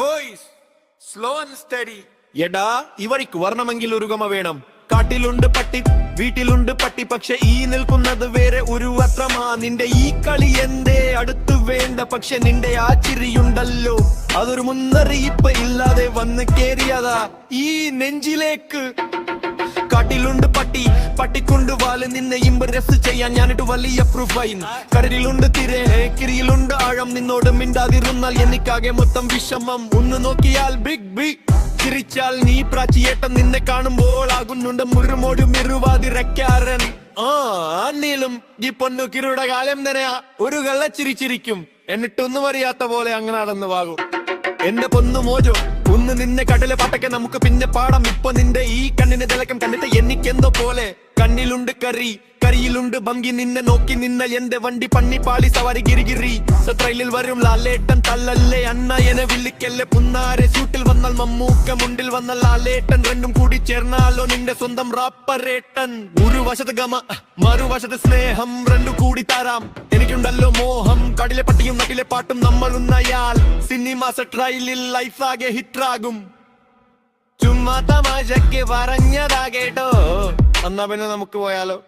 Voice slow and study. എടാ ഇവർക്ക് വർണ്ണമെങ്കിൽ ഒരു ഗമ വേണം. കാട്ടിലുണ്ട് പട്ടി, വീട്ടിലുണ്ട് പട്ടി, പക്ഷെ ഈ നിൽക്കുന്നത് വേറെ ഒരു അത്രമാ. നിന്റെ ഈ കളി എന്തേ അടുത്ത് വേണ്ട, പക്ഷെ നിന്റെ ആ ചിരിയുണ്ടല്ലോ, അതൊരു മുന്നറിയിപ്പ് ഇല്ലാതെ വന്ന് കേറിയതാ ഈ നെഞ്ചിലേക്ക്. കാട്ടിലുണ്ട് പട്ടി, പട്ടിക്കൊണ്ട് വാല്, നിന്നെ ഇംപ്രസ് ചെയ്യാൻ ഞാനിട്ട് വലിയ പ്രൂഫൈൻ. കടലിലുണ്ട് തിരെ, കിരിയിലുണ്ട് ആഴം, നിന്നോട് മിണ്ടാതിരുന്നാൽ എനിക്കാകെ മൊത്തം വിഷമം. ഒന്ന് നോക്കിയാൽ ബിഗ് ബിഗ്, ചിരിച്ചാൽ നീ പ്രാച്ചിയേട്ടൻ, നിന്നെ കാണുമ്പോൾ ആകുന്നുണ്ട് മുറുമോട് മിറുവാതിരക്കാരൻ. നീളും ഈ പൊന്നു കിരുടെ കാലം തന്നെയാ, ഒരു കള്ളച്ചിരിച്ചിരിക്കും, എന്നിട്ടൊന്നും അറിയാത്ത പോലെ അങ്ങനെ നടന്നു വാകും. എന്റെ പൊന്നു മോജോ, ഒന്ന് നിന്നെ കടല് പാട്ടൊക്കെ നമുക്ക് പിന്നെ പാടാം. ഇപ്പൊ നിന്റെ ഈ കണ്ണിന് തിളക്കം കണ്ടിട്ട് എനിക്കെന്തോ പോലെ. കണ്ണിലുണ്ട് കറി, കരിയിലുണ്ട് ഭംഗി, നിന്നെ നോക്കി നിന്ന എന്റെ വണ്ടി പണ്ണി പാളി സവാരി ഗിരിഗിരി. ട്രെയിനിൽ വരും ലാലേട്ടൻ, തല്ലല്ലേ അണ്ണ എന്നെ വിളിക്കല്ലേ പുന്നാരെ. സ്യൂട്ടിൽ വന്നാൽ മമ്മൂക്ക, മുണ്ടിൽ വന്നാൽ ലാലേട്ടൻ, രണ്ടും കൂടി ചേർന്നാലോ നിന്റെ സ്വന്തം റാപ്പറേട്ടൻ. ഒരു വശത്ത് ഗമ, മറുവശത്ത് സ്നേഹം, രണ്ടു കൂടി തരാം. എനിക്കുണ്ടല്ലോ മോഹം, കടിലെ പട്ടിയും നട്ടിലെ പാട്ടും നമ്മളുന്നയാൾ. സിനിമാസ ട്രയലിൽ ലൈഫ് ആകെ ഹിറ്റാകും. ചുമ്മാ തമാശക്ക് പറഞ്ഞതാ കേട്ടോ, എന്നാ പിന്നെ നമുക്ക് പോയാലോ.